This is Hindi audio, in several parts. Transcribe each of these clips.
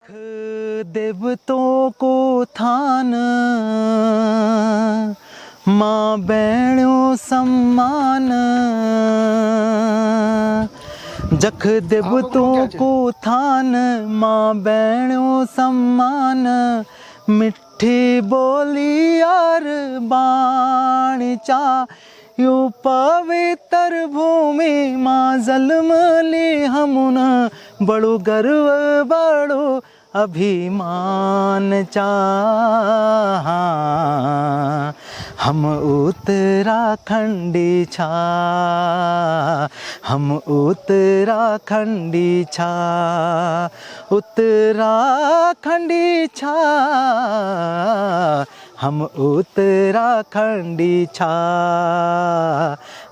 देवतों को थान माँ बहनों सम्मान, जख देवतों को थान माँ बहनों सम्मान, मिठी बोली और बाणी चा यू पवित्र भूमि माँ जन्म ली हमुन, बड़ो गर्व बड़ो अभिमान चाह, हम उत्तराखंडी छा, हम उत्तराखंडी छा, उत्तराखंडी छा, हम उत्तराखंडी छा,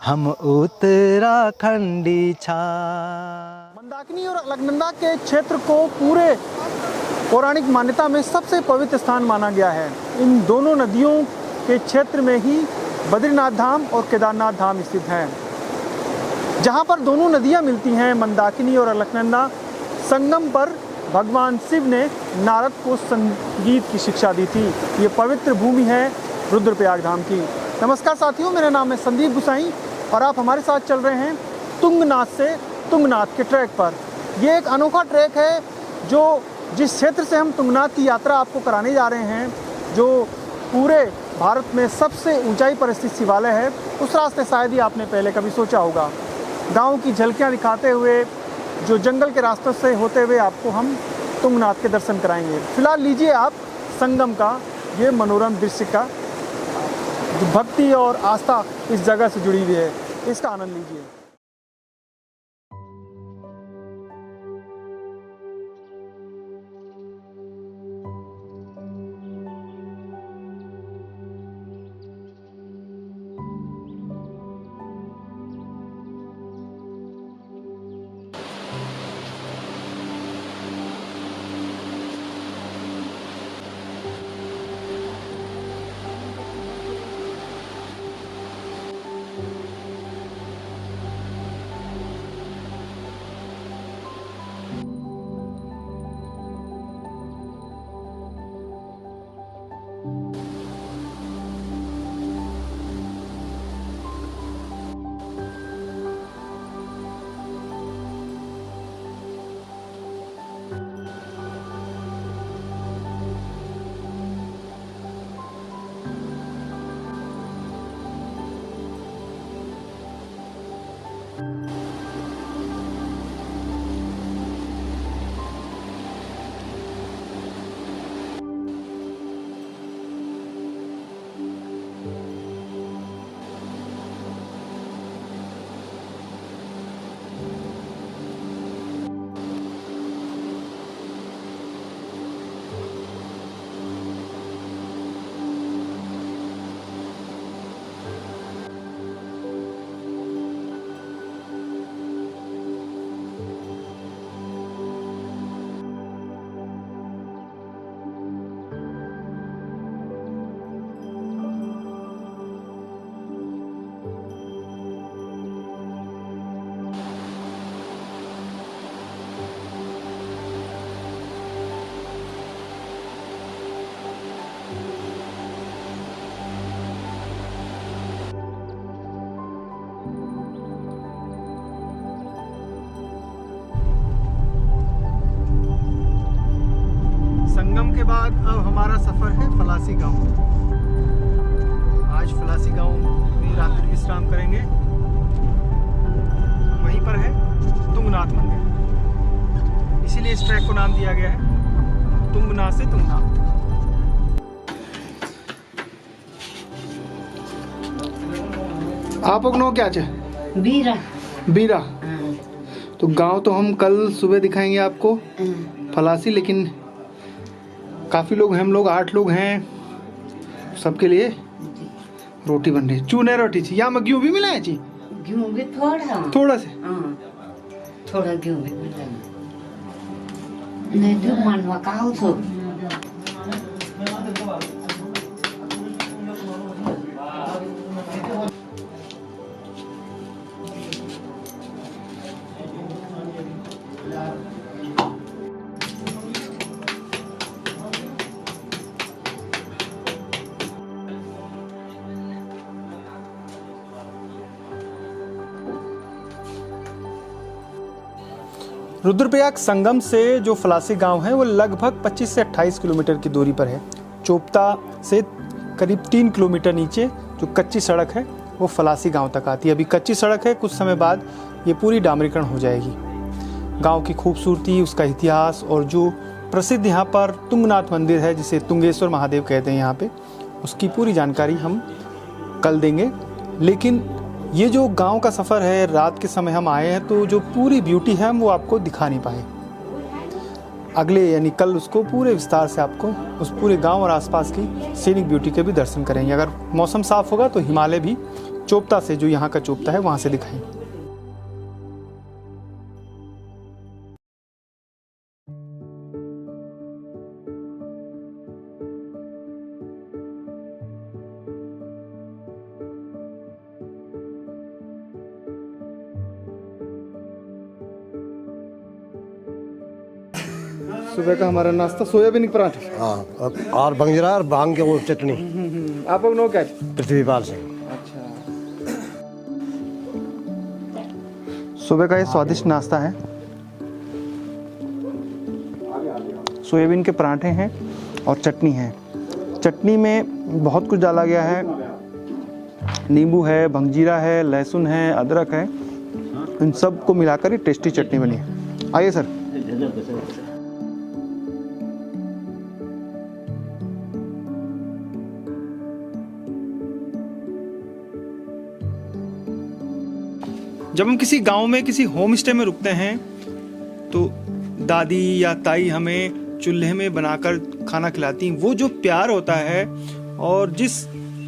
हम उत्तराखंडी छा। मंदाकिनी और अलकनंदा के क्षेत्र को पूरे पौराणिक मान्यता में सबसे पवित्र स्थान माना गया है। इन दोनों नदियों के क्षेत्र में ही बद्रीनाथ धाम और केदारनाथ धाम स्थित हैं। जहाँ पर दोनों नदियाँ मिलती हैं, मंदाकिनी और अलकनंदा, संगम पर भगवान शिव ने नारद को संगीत की शिक्षा दी थी। ये पवित्र भूमि है रुद्रप्रयाग धाम की। नमस्कार साथियों, मेरा नाम है संदीप गुसाई और आप हमारे साथ चल रहे हैं तुंगनाथ से तुंगनाथ के ट्रैक पर। ये एक अनोखा ट्रैक है जो जिस क्षेत्र से हम तुंगनाथ की यात्रा आपको कराने जा रहे हैं, जो पूरे भारत में सबसे ऊंचाई पर स्थित शिवालय है, उस रास्ते शायद ही आपने पहले कभी सोचा होगा। गांव की झलकियां दिखाते हुए, जो जंगल के रास्तों से होते हुए आपको हम तुंगनाथ के दर्शन कराएंगे। फिलहाल लीजिए आप संगम का ये मनोरम दृश्य का, जो भक्ति और आस्था इस जगह से जुड़ी हुई है, इसका आनंद लीजिए। संगम के बाद अब हमारा सफ़र है फलासी गांव। आज फलासी गांव में रात्रि विश्राम करेंगे। वहीं पर है तुंगनाथ मंदिर, इसीलिए इस ट्रैक को नाम दिया गया है तुंगनाथ से तुंगनाथ। आप लोग क्या चाहे? बीरा। बीरा। तो गांव तो हम कल सुबह दिखाएंगे आपको फलासी, लेकिन काफ़ी लोग हैं, हम लोग 8 लोग हैं, सबके लिए रोटी बन रही है। चूने रोटी थी, यहाँ में गेहूँ भी मिला है जी? गेहूँ भी थोड़ा से, थोड़ा गेहूँ भी मिला नहीं तो मनवा का हो तो रुद्रप्रयाग संगम से जो फलासी गांव है वो लगभग 25 से 28 किलोमीटर की दूरी पर है। चोपता से करीब 3 किलोमीटर नीचे जो कच्ची सड़क है वो फलासी गांव तक आती है। अभी कच्ची सड़क है, कुछ समय बाद ये पूरी डामरीकरण हो जाएगी। गांव की खूबसूरती, उसका इतिहास और जो प्रसिद्ध यहाँ पर तुंगनाथ मंदिर है जिसे तुंगेश्वर महादेव कहते हैं यहाँ पे, उसकी पूरी जानकारी हम कल देंगे। लेकिन ये जो गांव का सफ़र है, रात के समय हम आए हैं तो जो पूरी ब्यूटी है हम वो आपको दिखा नहीं पाए। अगले यानी कल उसको पूरे विस्तार से आपको उस पूरे गांव और आसपास की सीनिक ब्यूटी के भी दर्शन करेंगे। अगर मौसम साफ होगा तो हिमालय भी चोपता से, जो यहाँ का चोपता है, वहाँ से दिखाएंगे। सुबह का हमारा नाश्ता सोयाबीन के पराठे, हाँ, और बंजरा और भांग के वो चटनी। आप लोग नो क्या? पृथ्वीपाल सिंह। अच्छा, सुबह का ये स्वादिष्ट नाश्ता है। सोयाबीन के पराठे हैं और चटनी है। चटनी में बहुत कुछ डाला गया है, नींबू है, भंगजीरा है, लहसुन है, अदरक है, इन सब को मिलाकर ये टेस्टी चटनी बनी है। आइए सर। जब हम किसी गांव में किसी होम स्टे में रुकते हैं तो दादी या ताई हमें चूल्हे में बनाकर खाना खिलाती हैं। वो जो प्यार होता है और जिस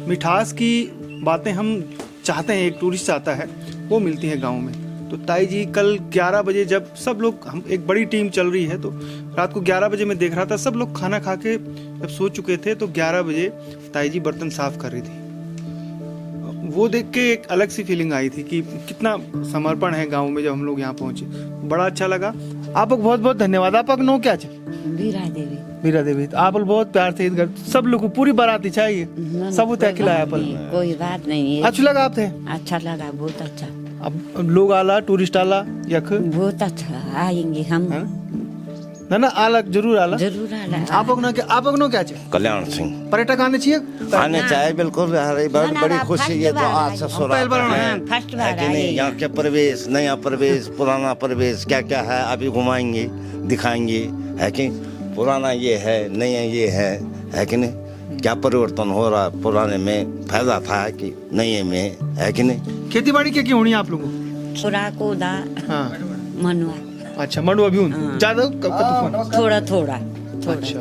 मिठास की बातें हम चाहते हैं, एक टूरिस्ट चाहता है, वो मिलती है गांव में। तो ताई जी कल 11 बजे जब सब लोग, हम एक बड़ी टीम चल रही है, तो रात को 11 बजे मैं देख रहा था सब लोग खाना खा के जब सो चुके थे तो 11 बजे ताई जी बर्तन साफ कर रही थी। वो देख के एक अलग सी फीलिंग आई थी कि कितना समर्पण है गांव में। जब हम लोग यहाँ पहुंचे बड़ा अच्छा लगा। आप लोग बहुत बहुत धन्यवाद। आप नो क्या चाहिए? वीरा देवी। तो आप लोग बहुत प्यार से घर सब लोग को पूरी बाराती चाहिए, सब उतर खिलाया पर कोई बात नहीं है। अच्छा लगा आप थे? अच्छा लगा, बहुत अच्छा। अब लोग आला, टूरिस्ट आला यख बहुत अच्छा आएंगे हम, ना आला, जरूर आला। आप लोग नो क्या चाहिए? कल्याण सिंह। पर्यटक आने चाहिए, आने चाहिए बिल्कुल। बड़ी खुशी है तो आज से फर्स्ट बार है कि नहीं। यहाँ के परिवेश, नया परिवेश, पुराना परिवेश क्या क्या है अभी घुमाएंगे, दिखाएंगे, है कि पुराना ये है, नया ये है कि नहीं। क्या परिवर्तन हो रहा है, पुराने में फायदा था कि नए में, है कि नहीं। खेती बाड़ी क्या होनी है आप लोगों को? थोड़ा कोदा, हाँ, मनुआ। अच्छा, मंडुआ भी ज्यादा थोड़ा। अच्छा,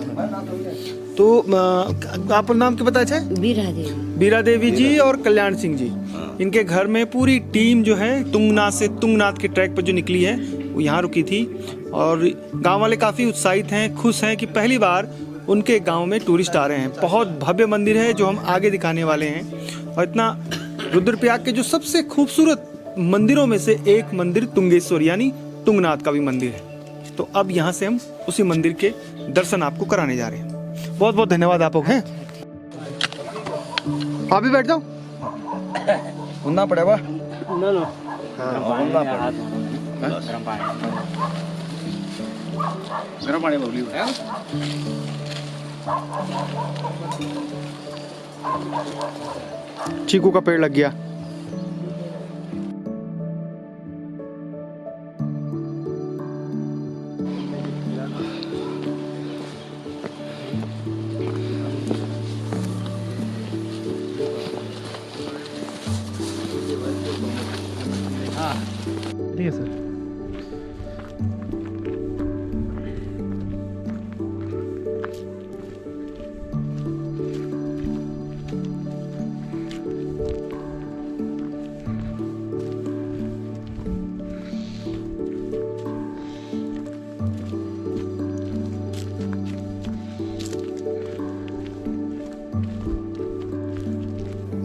तो आप नाम क्या बताया? बीरा देवी जी और कल्याण सिंह जी। इनके घर में पूरी टीम जो है तुंगनाथ से, तुंगनाथ के ट्रैक पर जो निकली है वो यहाँ रुकी थी। और गांव वाले काफी उत्साहित हैं, खुश हैं कि पहली बार उनके गांव में टूरिस्ट आ रहे हैं। बहुत भव्य मंदिर है जो हम आगे दिखाने वाले हैं। और इतना रुद्रप्रयाग के जो सबसे खूबसूरत मंदिरों में से एक मंदिर तुंगेश्वर यानी तुंगनाथ का भी मंदिर है। तो अब यहाँ से हम उसी मंदिर के दर्शन आपको कराने जा रहे हैं। बहुत बहुत धन्यवाद आप लोग हैं। आप भी बैठ जाओ। उन्ना पड़ेगा गरम पानी बबली चीकू का पेड़ लग गया। ठीक है सर।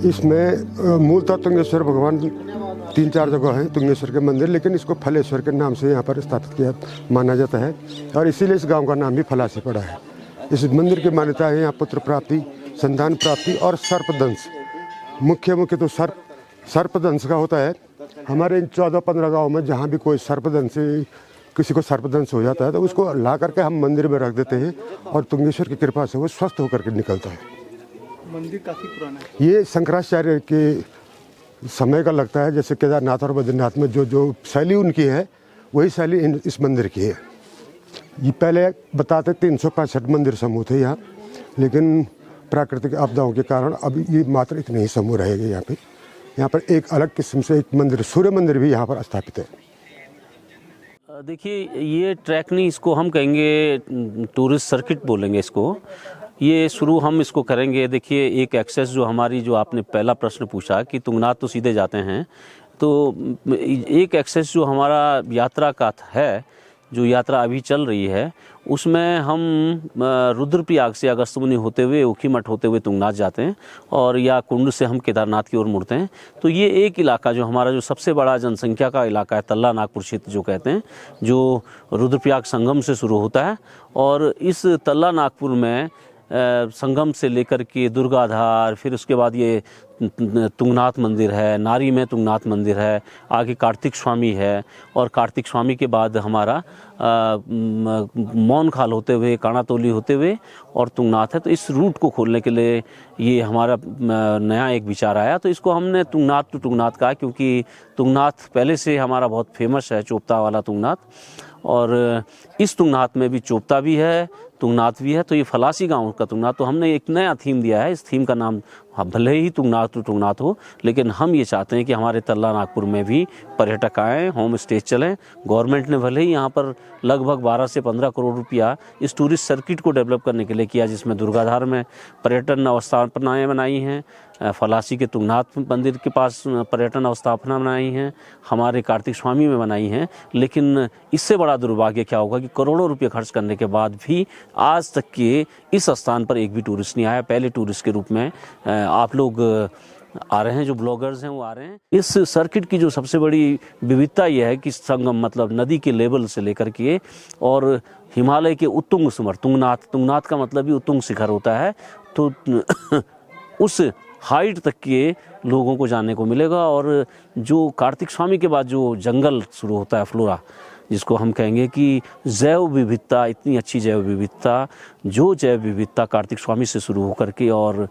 इसमें मूलतः तुंगेश्वर भगवान 3-4 जगह हैं तुंगेश्वर के मंदिर, लेकिन इसको फलेश्वर के नाम से यहाँ पर स्थापित किया माना जाता है और इसीलिए इस गांव का नाम भी फलासी पड़ा है। इस मंदिर की मान्यता है यहाँ पुत्र प्राप्ति, संतान प्राप्ति और सर्पदंश। मुख्य तो सर्पदंश का होता है। हमारे इन 14-15 गाँव में जहाँ भी कोई सर्पदंशी किसी को सर्पदंश हो जाता है तो उसको ला करके हम मंदिर में रख देते हैं और तुंगेश्वर की कृपा से वो स्वस्थ होकर के निकलता है। मंदिर काफ़ी पुराना है। ये शंकराचार्य के समय का लगता है, जैसे केदारनाथ और बद्रीनाथ में जो शैली उनकी है वही शैली इस मंदिर की है। ये पहले बताते 365 मंदिर समूह थे यहाँ, लेकिन प्राकृतिक आपदाओं के कारण अब ये मात्र इतने ही समूह रहेंगे यहाँ पे। यहाँ पर एक अलग किस्म से एक मंदिर, सूर्य मंदिर भी यहाँ पर स्थापित है। देखिए, ये ट्रैक नहीं, इसको हम कहेंगे टूरिस्ट सर्किट बोलेंगे इसको। ये शुरू हम इसको करेंगे। देखिए, एक एक्सेस जो हमारी, जो आपने पहला प्रश्न पूछा कि तुंगनाथ तो सीधे जाते हैं, तो एक एक्सेस जो हमारा यात्रा का है, जो यात्रा अभी चल रही है, उसमें हम रुद्रप्रयाग से अगस्त्यमुनि होते हुए, ऊखीमठ होते हुए तुंगनाथ जाते हैं, और या कुंड से हम केदारनाथ की ओर मुड़ते हैं। तो ये एक इलाका जो हमारा जो सबसे बड़ा जनसंख्या का इलाका है, तल्ला नागपुर क्षेत्र जो कहते हैं, जो रुद्रप्रयाग संगम से शुरू होता है। और इस तल्ला नागपुर में संगम से लेकर के दुर्गाधार, फिर उसके बाद ये तुंगनाथ मंदिर है, नारी में तुंगनाथ मंदिर है, आगे कार्तिक स्वामी है, और कार्तिक स्वामी के बाद हमारा मौन खाल होते हुए, काणातोली होते हुए और तुंगनाथ है। तो इस रूट को खोलने के लिए ये हमारा नया एक विचार आया। तो इसको हमने तुंगनाथ टू तुंगनाथ कहा, क्योंकि तुंगनाथ पहले से हमारा बहुत फेमस है, चोपता वाला तुंगनाथ, और इस तुंगनाथ में भी चोपता भी है, तुंगनाथ भी है। तो ये फलासी गांव का तुंगनाथ, तो हमने एक नया थीम दिया है। इस थीम का नाम भले ही तुंगनाथ टू तुंगनाथ हो, लेकिन हम ये चाहते हैं कि हमारे तल्ला नागपुर में भी पर्यटक आएँ, होम स्टे चलें। गवर्नमेंट ने भले ही यहाँ पर लगभग 12 से 15 करोड़ रुपया इस टूरिस्ट सर्किट को डेवलप करने के लिए किया, जिसमें दुर्गाधार में पर्यटन अवस्थापनाएँ बनाई हैं, फलासी के तुंगनाथ मंदिर के पास पर्यटन अवस्थापना बनाई हैं, हमारे कार्तिक स्वामी में बनाई हैं। लेकिन इससे बड़ा दुर्भाग्य क्या होगा कि करोड़ों रुपये खर्च करने के बाद भी आज तक के इस स्थान पर एक भी टूरिस्ट नहीं आया। पहले टूरिस्ट के रूप में आप लोग आ रहे हैं, जो ब्लॉगर्स हैं वो आ रहे हैं। इस सर्किट की जो सबसे बड़ी विविधता यह है कि संगम मतलब नदी के लेवल से लेकर के और हिमालय के उत्तुंग शिखर, तुंगनाथ का मतलब भी उत्तुंग शिखर होता है, तो उस हाइट तक के लोगों को जानने को मिलेगा। और जो कार्तिक स्वामी के बाद जो जंगल शुरू होता है, फ्लोरा, जिसको हम कहेंगे कि जैव विविधता, इतनी अच्छी जैव विविधता, जो जैव विविधता कार्तिक स्वामी से शुरू होकर के और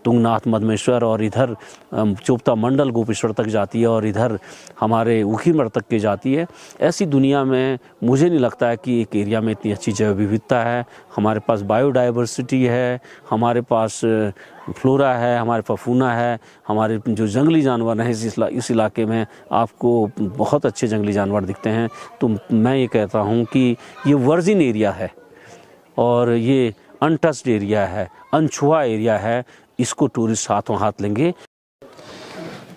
तुंगनाथ, मदमेश्वर और इधर चोपता मंडल गोपेश्वर तक जाती है और इधर हमारे ऊखीमठ तक के जाती है, ऐसी दुनिया में मुझे नहीं लगता है कि एक एरिया में इतनी अच्छी जैव विविधता है। हमारे पास बायोडाइवर्सिटी है, हमारे पास फ्लोरा है, हमारे पास फूना है, हमारे जो जंगली जानवर हैं इस इलाके में आपको बहुत अच्छे जंगली जानवर दिखते हैं। तो मैं ये कहता हूँ कि ये वर्जिन एरिया है और ये अनटच्ड एरिया है, अनछुआ एरिया है। इसको टूरिस्ट हाथों हाथ लेंगे।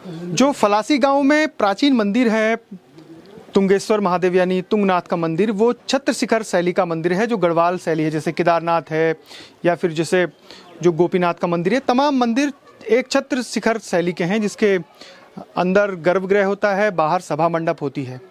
जो फलासी गांव में प्राचीन मंदिर है तुंगेश्वर महादेव यानी तुंगनाथ का मंदिर, वो छत्र शिखर शैली का मंदिर है, जो गढ़वाल शैली है, जैसे केदारनाथ है या फिर जैसे जो गोपीनाथ का मंदिर है। तमाम मंदिर एक छत्र शिखर शैली के हैं, जिसके अंदर गर्भगृह होता है, बाहर सभा मंडप होती है।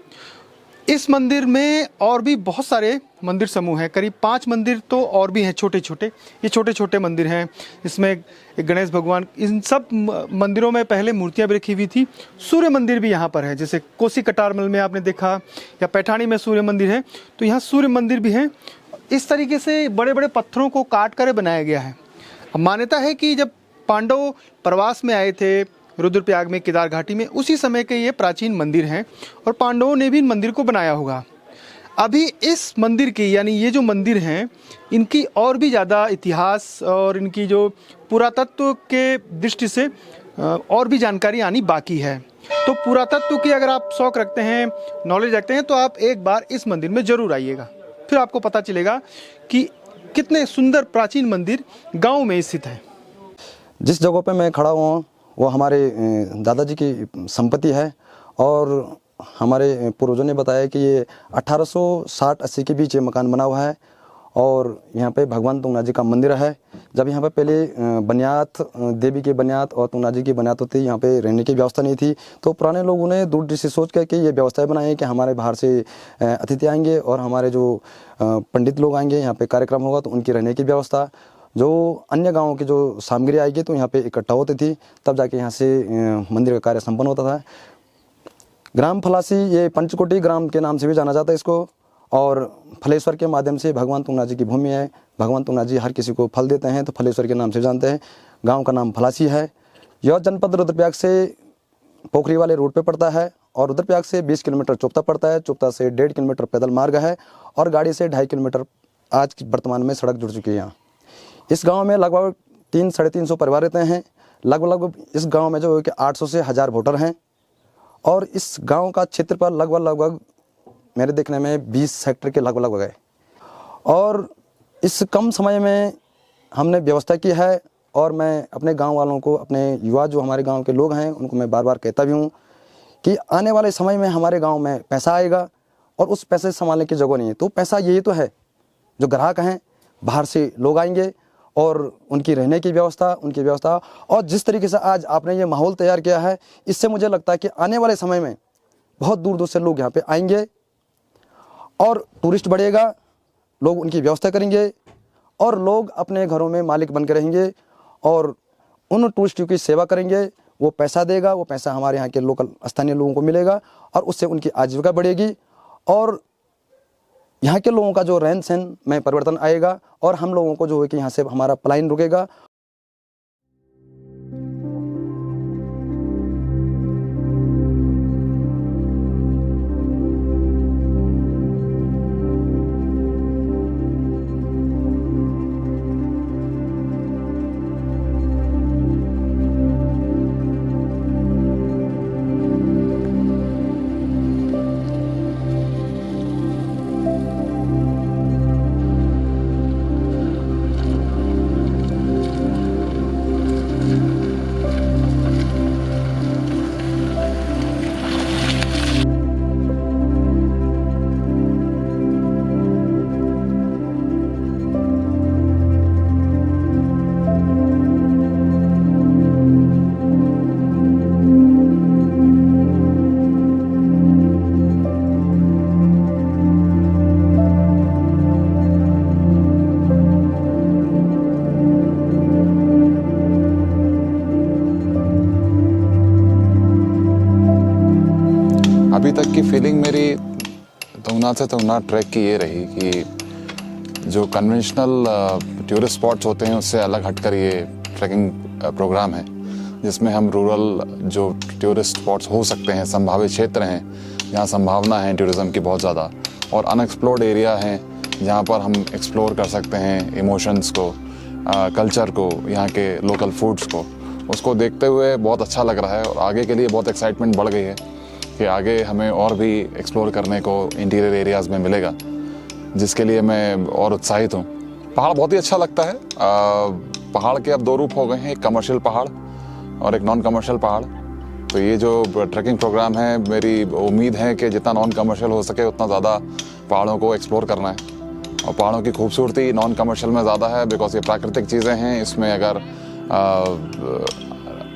इस मंदिर में और भी बहुत सारे मंदिर समूह हैं, करीब 5 मंदिर तो और भी हैं छोटे छोटे। ये छोटे छोटे मंदिर हैं, इसमें एक गणेश भगवान, इन सब मंदिरों में पहले मूर्तियां भी रखी हुई थी। सूर्य मंदिर भी यहाँ पर है, जैसे कोसी कटारमल में आपने देखा, या पैठानी में सूर्य मंदिर है, तो यहाँ सूर्य मंदिर भी है। इस तरीके से बड़े बड़े पत्थरों को काट कर बनाया गया है। अब मान्यता है कि जब पांडव प्रवास में आए थे रुद्रप्रयाग में, केदार घाटी में, उसी समय के ये प्राचीन मंदिर हैं और पांडवों ने भी इन मंदिर को बनाया होगा। अभी इस मंदिर की, यानी ये जो मंदिर हैं, इनकी और भी ज़्यादा इतिहास और इनकी जो पुरातत्व के दृष्टि से और भी जानकारी आनी बाकी है। तो पुरातत्व की अगर आप शौक़ रखते हैं, नॉलेज रखते हैं, तो आप एक बार इस मंदिर में ज़रूर आइएगा, फिर आपको पता चलेगा कि कितने सुंदर प्राचीन मंदिर गाँव में स्थित है। जिस जगह पर मैं खड़ा हुआ हूँ वो हमारे दादाजी की संपत्ति है और हमारे पूर्वजों ने बताया कि ये 1860-80 के बीच ये मकान बना हुआ है और यहाँ पे भगवान तुंगनाथ जी का मंदिर है। जब यहाँ पे पहले बनियात, देवी के बनियात और तुंगनाथ जी की बनियात होती, यहाँ पे रहने की व्यवस्था नहीं थी, तो पुराने लोगों ने दूरदृष्टि सोच करके ये व्यवस्थाएं बनाई कि हमारे बाहर से अतिथि आएंगे और हमारे जो पंडित लोग आएंगे, यहाँ पे कार्यक्रम होगा तो उनकी रहने की व्यवस्था, जो अन्य गांवों की जो सामग्री आएगी तो यहाँ पे इकट्ठा होती थी, तब जाके यहाँ से मंदिर का कार्य संपन्न होता था। ग्राम फलासी ये पंचकोटी ग्राम के नाम से भी जाना जाता है इसको, और फलेश्वर के माध्यम से भगवान तुंगनाथ जी की भूमि है। भगवान तुंगनाथ जी हर किसी को फल देते हैं, तो फलेश्वर के नाम से जानते हैं। गांव का नाम फलासी है। यह जनपद रुद्रप्रयाग से पोखरी वाले रोड पे पड़ता है और रुद्रप्रयाग से 20 किलोमीटर चोपता पड़ता है। चोपता से 1.5 किलोमीटर पैदल मार्ग है और गाड़ी से 2.5 किलोमीटर आज वर्तमान में सड़क जुड़ चुकी है। यहाँ इस गांव में लगभग 300-350 परिवार रहते हैं। लगभग इस गांव में जो है कि 800 से 1000 वोटर हैं और इस गांव का क्षेत्रफल लगभग मेरे देखने में 20 हेक्टेयर के लगभग है। और इस कम समय में हमने व्यवस्था की है और मैं अपने गांव वालों को, अपने युवा जो हमारे गांव के लोग हैं, उनको मैं बार बार कहता भी हूं कि आने वाले समय में हमारे गांव में पैसा आएगा और उस पैसे संभालने की जगह नहीं है। तो पैसा यही तो है, जो ग्राहक हैं बाहर से लोग आएंगे और उनकी रहने की व्यवस्था और जिस तरीके से आज आपने ये माहौल तैयार किया है, इससे मुझे लगता है कि आने वाले समय में बहुत दूर दूर से लोग यहाँ पे आएंगे और टूरिस्ट बढ़ेगा, लोग उनकी व्यवस्था करेंगे और लोग अपने घरों में मालिक बन के रहेंगे और उन टूरिस्टों की सेवा करेंगे। वो पैसा देगा, वो पैसा हमारे यहाँ के लोकल स्थानीय लोगों को मिलेगा और उससे उनकी आजीविका बढ़ेगी और यहाँ के लोगों का जो रहन सहन में परिवर्तन आएगा और हम लोगों को जो है कि यहाँ से हमारा पलायन रुकेगा। अभी तक की फीलिंग मेरी तुंगनाथ से तुंगनाथ ट्रैक की ये रही कि जो कन्वेंशनल टूरिस्ट स्पॉट्स होते हैं उससे अलग हटकर ये ट्रैकिंग प्रोग्राम है, जिसमें हम रूरल जो टूरिस्ट स्पॉट्स हो सकते हैं, संभावित क्षेत्र हैं जहाँ संभावना है टूरिज़्म की बहुत ज़्यादा और अनएक्सप्लोर्ड एरिया हैं जहाँ पर हम एक्सप्लोर कर सकते हैं इमोशंस को, कल्चर को, यहाँ के लोकल फूड्स को। उसको देखते हुए बहुत अच्छा लग रहा है और आगे के लिए बहुत एक्साइटमेंट बढ़ गई है कि आगे हमें और भी एक्सप्लोर करने को इंटीरियर एरियाज़ में मिलेगा, जिसके लिए मैं और उत्साहित हूँ। पहाड़ बहुत ही अच्छा लगता है। पहाड़ के अब 2 रूप हो गए हैं, एक कमर्शियल पहाड़ और एक नॉन कमर्शियल पहाड़। तो ये जो ट्रैकिंग प्रोग्राम है, मेरी उम्मीद है कि जितना नॉन कमर्शियल हो सके उतना ज़्यादा पहाड़ों को एक्सप्लोर करना है। और पहाड़ों की खूबसूरती नॉन कमर्शियल में ज़्यादा है बिकॉज ये प्राकृतिक चीज़ें हैं। इसमें अगर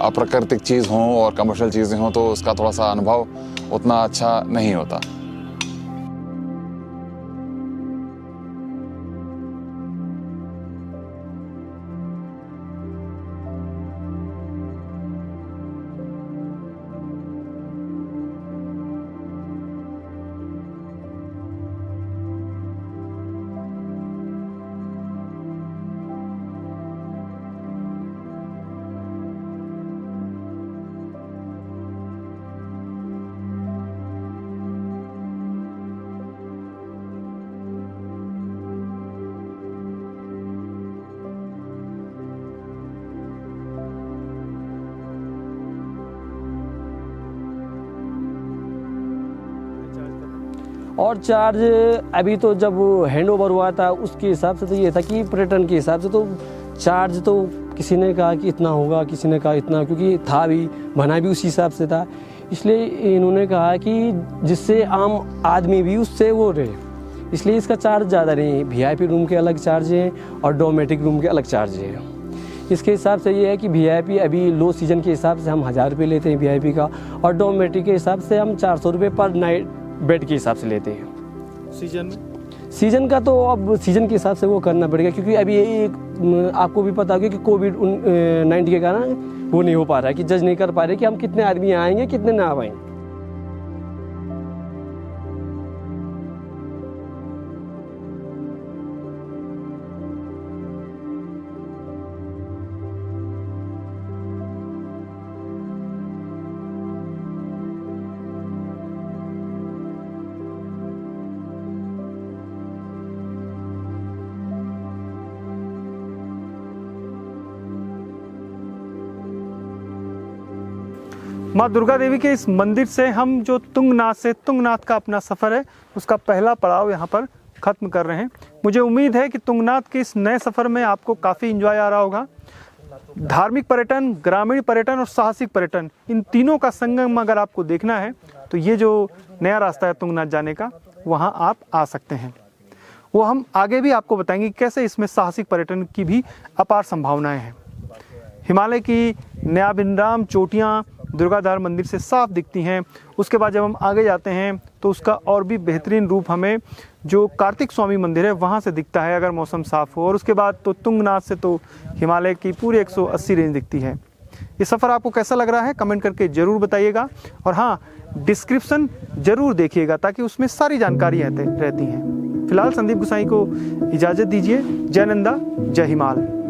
अप्राकृतिक चीज़ हों और कमर्शियल चीज़ें हों तो उसका थोड़ा सा अनुभव उतना अच्छा नहीं होता। और चार्ज अभी तो जब हैंड ओवर हुआ था उसके हिसाब से तो ये था कि पर्यटन के हिसाब से तो चार्ज तो किसी ने कहा कि इतना होगा, किसी ने कहा इतना, क्योंकि था भी बना भी उसी हिसाब से था। इसलिए इन्होंने कहा कि जिससे आम आदमी भी उससे वो रहे, इसलिए इसका चार्ज ज़्यादा नहीं है। VIP रूम के अलग चार्ज हैं और डोमेटिक रूम के अलग चार्ज हैं। इसके हिसाब से ये है कि VIP अभी लो सीज़न के हिसाब से हम 1000 रुपये लेते हैं VIP का और डोमेटिक के हिसाब से हम 400 रुपये पर नाइट बेड के हिसाब से लेते हैं। सीज़न का तो अब सीज़न के हिसाब से वो करना पड़ेगा, क्योंकि अभी एक आपको भी पता होगा कि कोविड-19 के कारण वो नहीं हो पा रहा है कि जज नहीं कर पा रहे कि हम कितने आदमी आएंगे कितने ना आएंगे। माँ दुर्गा देवी के इस मंदिर से हम जो तुंगनाथ से तुंगनाथ का अपना सफ़र है उसका पहला पड़ाव यहाँ पर ख़त्म कर रहे हैं। मुझे उम्मीद है कि तुंगनाथ के इस नए सफ़र में आपको काफ़ी एंजॉय आ रहा होगा। धार्मिक पर्यटन, ग्रामीण पर्यटन और साहसिक पर्यटन, इन तीनों का संगम अगर आपको देखना है तो ये जो नया रास्ता है तुंगनाथ जाने का, वहाँ आप आ सकते हैं। वो हम आगे भी आपको बताएंगे कैसे इसमें साहसिक पर्यटन की भी अपार संभावनाएं हैं। हिमालय की न्याभिन्राम चोटियाँ दुर्गाधार मंदिर से साफ दिखती हैं। उसके बाद जब हम आगे जाते हैं तो उसका और भी बेहतरीन रूप हमें जो कार्तिक स्वामी मंदिर है वहाँ से दिखता है अगर मौसम साफ़ हो। और उसके बाद तो तुंगनाथ से तो हिमालय की पूरी 180 रेंज दिखती है। ये सफ़र आपको कैसा लग रहा है कमेंट करके ज़रूर बताइएगा। और हाँ, डिस्क्रिप्शन ज़रूर देखिएगा ताकि उसमें सारी जानकारी रहती हैं। फिलहाल संदीप गोसाई को इजाज़त दीजिए। जय नंदा, जय हिमाल।